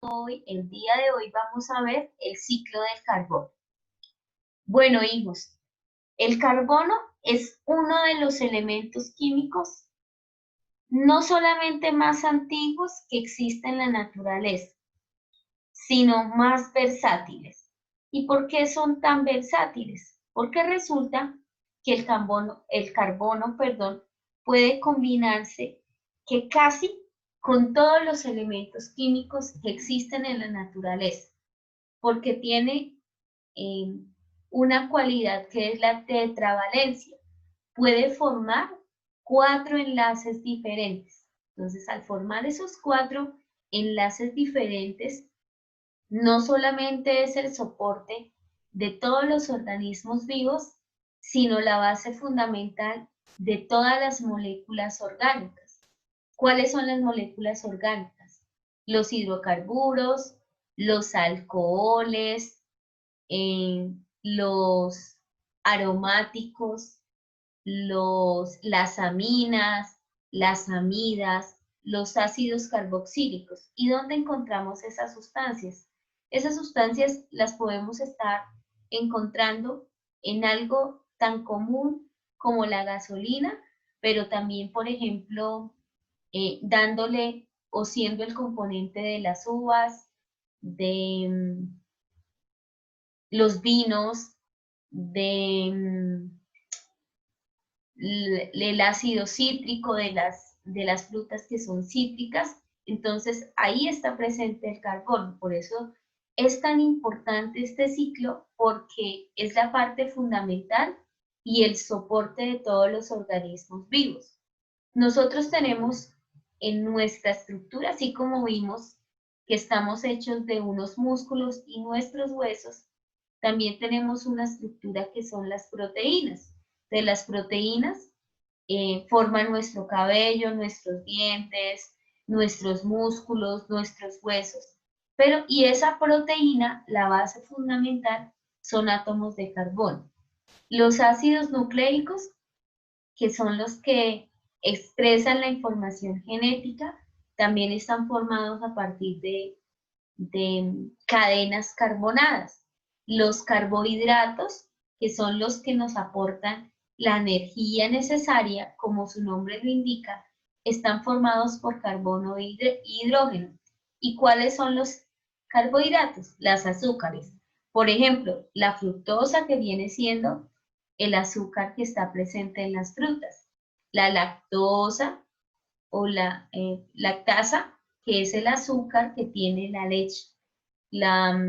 El día de hoy vamos a ver el ciclo del carbono. Bueno, hijos, el carbono es uno de los elementos químicos no solamente más antiguos que existen en la naturaleza, sino más versátiles. ¿Y por qué son tan versátiles? Porque resulta que el carbono, puede combinarse que casi con todos los elementos químicos que existen en la naturaleza, porque tiene eh, una cualidad que es la tetravalencia. Puede formar 4 enlaces diferentes. Entonces, al formar esos 4 enlaces diferentes, no solamente es el soporte de todos los organismos vivos, sino la base fundamental de todas las moléculas orgánicas. ¿Cuáles son las moléculas orgánicas? Los hidrocarburos, los alcoholes, los aromáticos, las aminas, las amidas, los ácidos carboxílicos. ¿Y dónde encontramos esas sustancias? Esas sustancias las podemos estar encontrando en algo tan común como la gasolina, pero también, por ejemplo, dándole o siendo el componente de las uvas, de los vinos, de el ácido cítrico de las frutas que son cítricas. Entonces ahí está presente el carbono. Por eso es tan importante este ciclo, porque es la parte fundamental y el soporte de todos los organismos vivos. Nosotros tenemos en nuestra estructura, así como vimos que estamos hechos de unos músculos y nuestros huesos, también tenemos una estructura que son las proteínas. De las proteínas forman nuestro cabello, nuestros dientes, nuestros músculos, nuestros huesos. Y esa proteína, la base fundamental, son átomos de carbono. Los ácidos nucleicos, que son los que expresan la información genética, también están formados a partir de cadenas carbonadas. Los carbohidratos, que son los que nos aportan la energía necesaria, como su nombre lo indica, están formados por carbono e hidrógeno. ¿Y cuáles son los carbohidratos? Las azúcares. Por ejemplo, la fructosa, que viene siendo el azúcar que está presente en las frutas. La lactosa o la lactasa, que es el azúcar que tiene la leche. La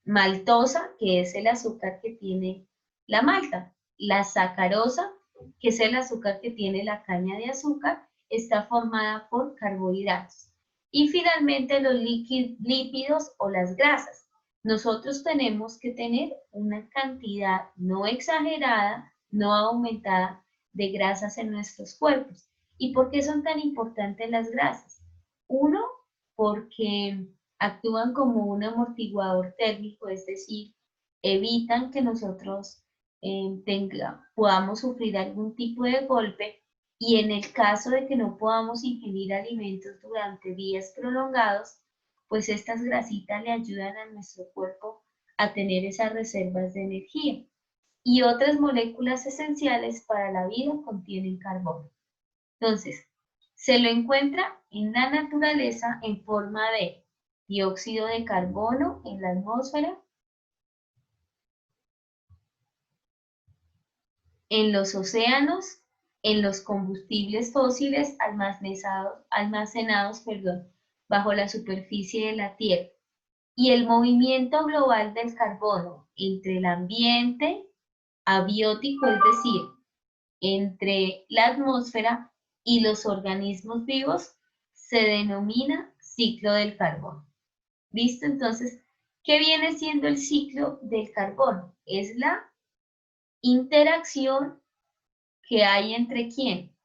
maltosa, que es el azúcar que tiene la malta. La sacarosa, que es el azúcar que tiene la caña de azúcar, está formada por carbohidratos. Y finalmente los lípidos o las grasas. Nosotros tenemos que tener una cantidad no exagerada, no aumentada de grasas en nuestros cuerpos. ¿Y por qué son tan importantes las grasas? Uno, porque actúan como un amortiguador térmico, es decir, evitan que nosotros podamos sufrir algún tipo de golpe, y en el caso de que no podamos ingerir alimentos durante días prolongados, pues estas grasitas le ayudan a nuestro cuerpo a tener esas reservas de energía. Y otras moléculas esenciales para la vida contienen carbono. Entonces, se lo encuentra en la naturaleza en forma de dióxido de carbono en la atmósfera, en los océanos, en los combustibles fósiles almacenados, bajo la superficie de la Tierra, y el movimiento global del carbono entre el ambiente abiótico, es decir, entre la atmósfera y los organismos vivos, se denomina ciclo del carbono. ¿Listo? Entonces, ¿qué viene siendo el ciclo del carbono? Es la interacción que hay entre quién,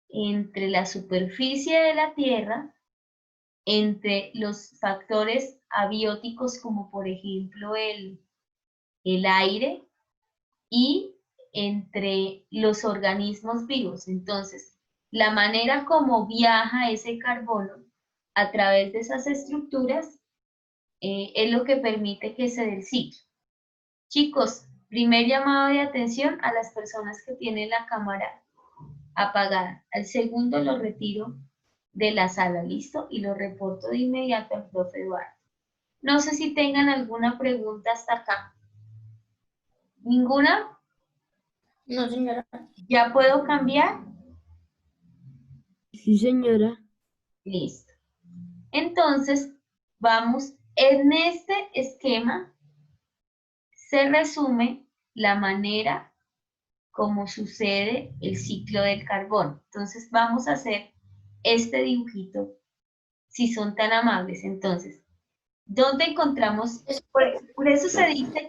entre la superficie de la Tierra, entre los factores abióticos como por ejemplo el aire, y entre los organismos vivos. Entonces, la manera como viaja ese carbono a través de esas estructuras es lo que permite que se dé el ciclo. Chicos, primer llamado de atención a las personas que tienen la cámara apagada. Al segundo lo retiro de la sala, ¿listo? Y lo reporto de inmediato al profe Eduardo. No sé si tengan alguna pregunta hasta acá. ¿Ninguna? No, señora. ¿Ya puedo cambiar? Sí, señora. Listo. Entonces, vamos, en este esquema se resume la manera como sucede el ciclo del carbón. Entonces, vamos a hacer este dibujito, si son tan amables. Entonces, ¿dónde encontramos? Por eso se dice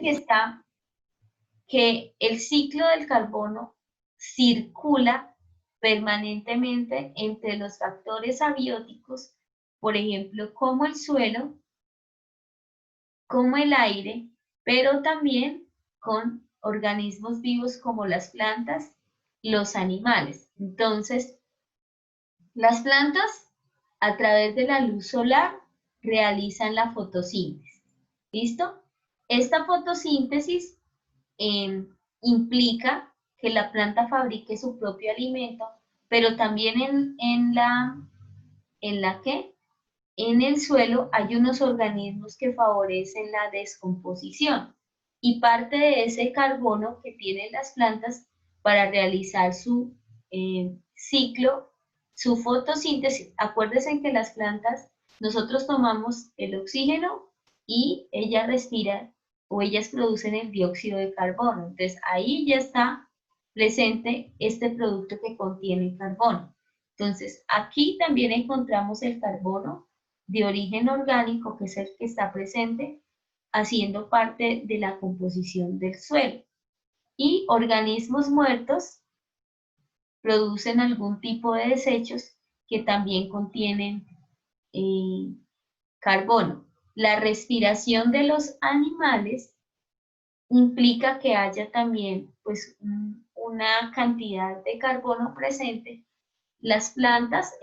que el ciclo del carbono circula permanentemente entre los factores abióticos, por ejemplo, como el suelo, como el aire, pero también con organismos vivos como las plantas, los animales. Entonces, las plantas, a través de la luz solar, realizan la fotosíntesis. ¿Listo? Esta fotosíntesis implica que la planta fabrique su propio alimento, pero también en el suelo hay unos organismos que favorecen la descomposición y parte de ese carbono que tienen las plantas para realizar su ciclo, su fotosíntesis. Acuérdense que las plantas, nosotros tomamos el oxígeno y ellas respiran o ellas producen el dióxido de carbono. Entonces ahí ya está presente este producto que contiene carbono. Entonces aquí también encontramos el carbono de origen orgánico, que es el que está presente haciendo parte de la composición del suelo. Y organismos muertos producen algún tipo de desechos que también contienen carbono. La respiración de los animales implica que haya también pues, una cantidad de carbono presente. Las plantas,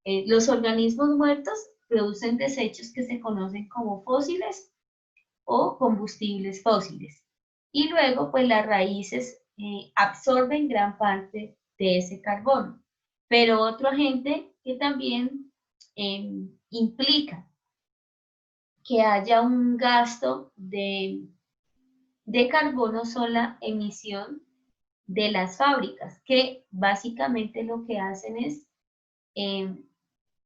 los organismos muertos producen desechos que se conocen como fósiles o combustibles fósiles. Y luego, pues las raíces absorben gran parte de ese carbono. Pero otro agente que también implica que haya un gasto de carbono son la emisión de las fábricas, que básicamente lo que hacen es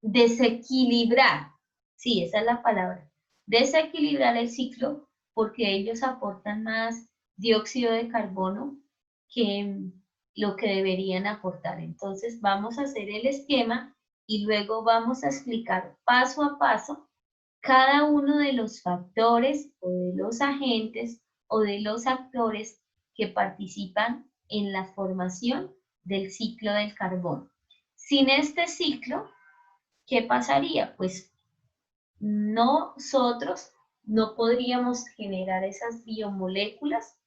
desequilibrar, sí, esa es la palabra, desequilibrar el ciclo porque ellos aportan más dióxido de carbono que lo que deberían aportar. Entonces vamos a hacer el esquema y luego vamos a explicar paso a paso cada uno de los factores o de los agentes o de los actores que participan en la formación del ciclo del carbono. Sin este ciclo, ¿qué pasaría? Pues nosotros no podríamos generar esas biomoléculas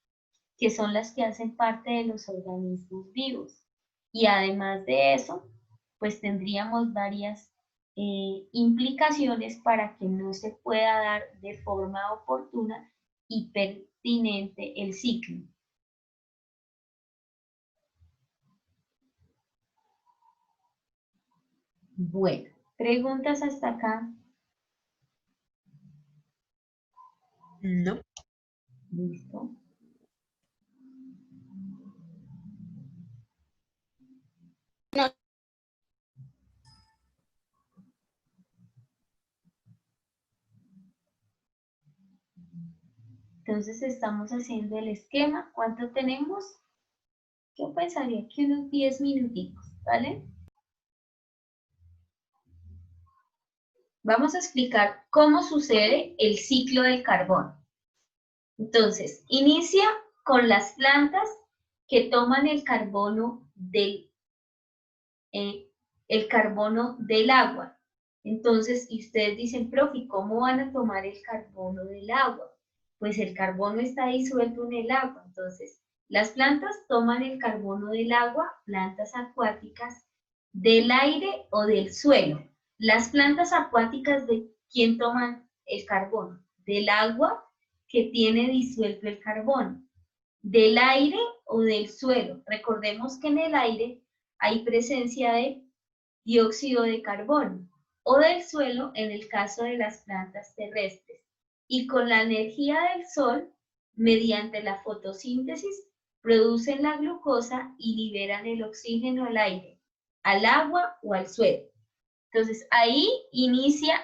que son las que hacen parte de los organismos vivos. Y además de eso, pues tendríamos varias implicaciones para que no se pueda dar de forma oportuna y pertinente el ciclo. Bueno, preguntas hasta acá. No. Listo. No. Entonces estamos haciendo el esquema. ¿Cuánto tenemos? Yo pensaría que unos 10 minutitos, ¿vale? Vamos a explicar cómo sucede el ciclo del carbono. Entonces, inicia con las plantas que toman el carbono del agua. Entonces, y ustedes dicen, profe, ¿cómo van a tomar el carbono del agua? Pues el carbono está disuelto en el agua. Entonces, las plantas toman el carbono del agua, plantas acuáticas, del aire o del suelo. Las plantas acuáticas, ¿de quién toman el carbono? Del agua que tiene disuelto el carbono, del aire o del suelo. Recordemos que en el aire hay presencia de dióxido de carbono, o del suelo en el caso de las plantas terrestres. Y con la energía del sol, mediante la fotosíntesis, producen la glucosa y liberan el oxígeno al aire, al agua o al suelo. Entonces ahí inicia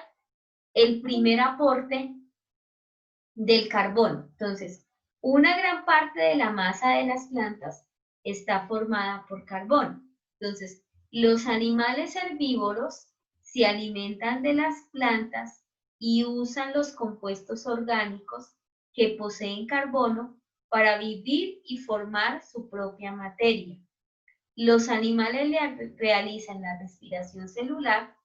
el primer aporte del carbono. Entonces, una gran parte de la masa de las plantas está formada por carbono. Entonces, los animales herbívoros se alimentan de las plantas y usan los compuestos orgánicos que poseen carbono para vivir y formar su propia materia. Los animales realizan la respiración celular,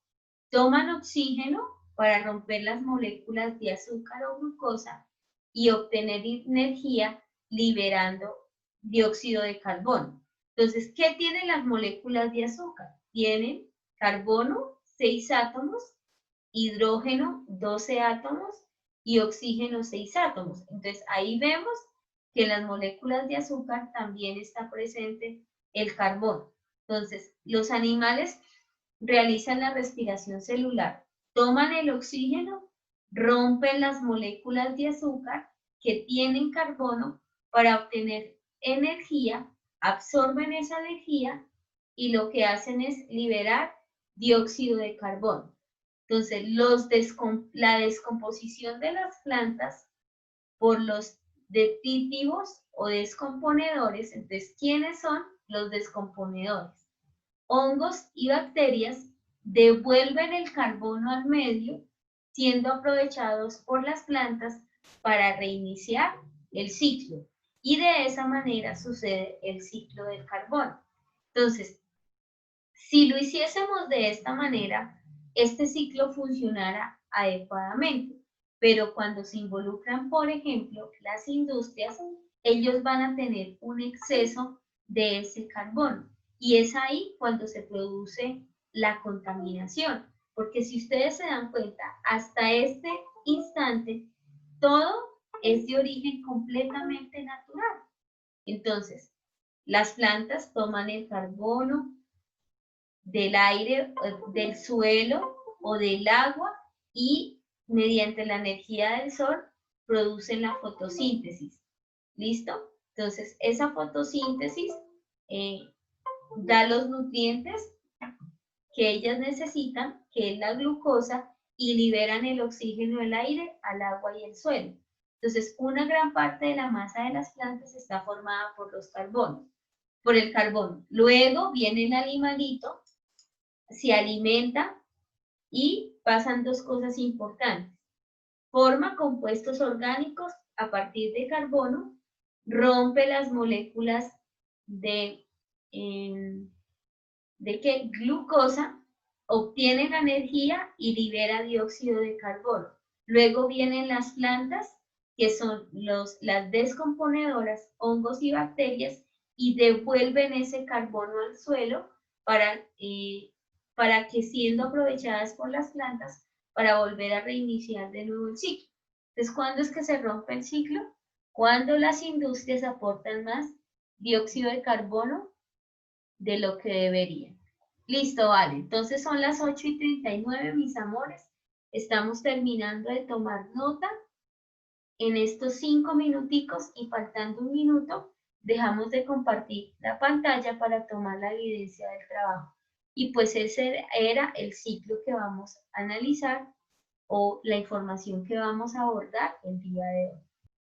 toman oxígeno para romper las moléculas de azúcar o glucosa y obtener energía liberando dióxido de carbono. Entonces, ¿qué tienen las moléculas de azúcar? Tienen carbono, 6 átomos, hidrógeno, 12 átomos y oxígeno, 6 átomos. Entonces, ahí vemos que en las moléculas de azúcar también está presente el carbono. Entonces, los animales realizan la respiración celular, toman el oxígeno, rompen las moléculas de azúcar que tienen carbono para obtener energía, absorben esa energía y lo que hacen es liberar dióxido de carbono. Entonces, la descomposición de las plantas por los detritivos o descomponedores. Entonces, ¿quiénes son los descomponedores? Hongos y bacterias devuelven el carbono al medio, siendo aprovechados por las plantas para reiniciar el ciclo. Y de esa manera sucede el ciclo del carbono. Entonces, si lo hiciésemos de esta manera, este ciclo funcionara adecuadamente. Pero cuando se involucran, por ejemplo, las industrias, ellos van a tener un exceso de ese carbono. Y es ahí cuando se produce la contaminación. Porque si ustedes se dan cuenta, hasta este instante, todo es de origen completamente natural. Entonces, las plantas toman el carbono del aire, del suelo o del agua y mediante la energía del sol producen la fotosíntesis. ¿Listo? Entonces, esa fotosíntesis da los nutrientes que ellas necesitan, que es la glucosa, y liberan el oxígeno del aire al agua y el suelo. Entonces, una gran parte de la masa de las plantas está formada por los carbonos, por el carbono. Luego viene el animalito, se alimenta y pasan dos cosas importantes. Forma compuestos orgánicos a partir de carbono, rompe las moléculas de glucosa, obtiene la energía y libera dióxido de carbono. Luego vienen las plantas, que son las descomponedoras, hongos y bacterias, y devuelven ese carbono al suelo para que siendo aprovechadas por las plantas, para volver a reiniciar de nuevo el ciclo. Entonces, ¿cuándo es que se rompe el ciclo? Cuando las industrias aportan más dióxido de carbono de lo que deberían. Listo, vale. Entonces son las 8:39, mis amores. Estamos terminando de tomar nota. En estos 5 minuticos y faltando un minuto, dejamos de compartir la pantalla para tomar la evidencia del trabajo. Y pues ese era el ciclo que vamos a analizar o la información que vamos a abordar el día de hoy.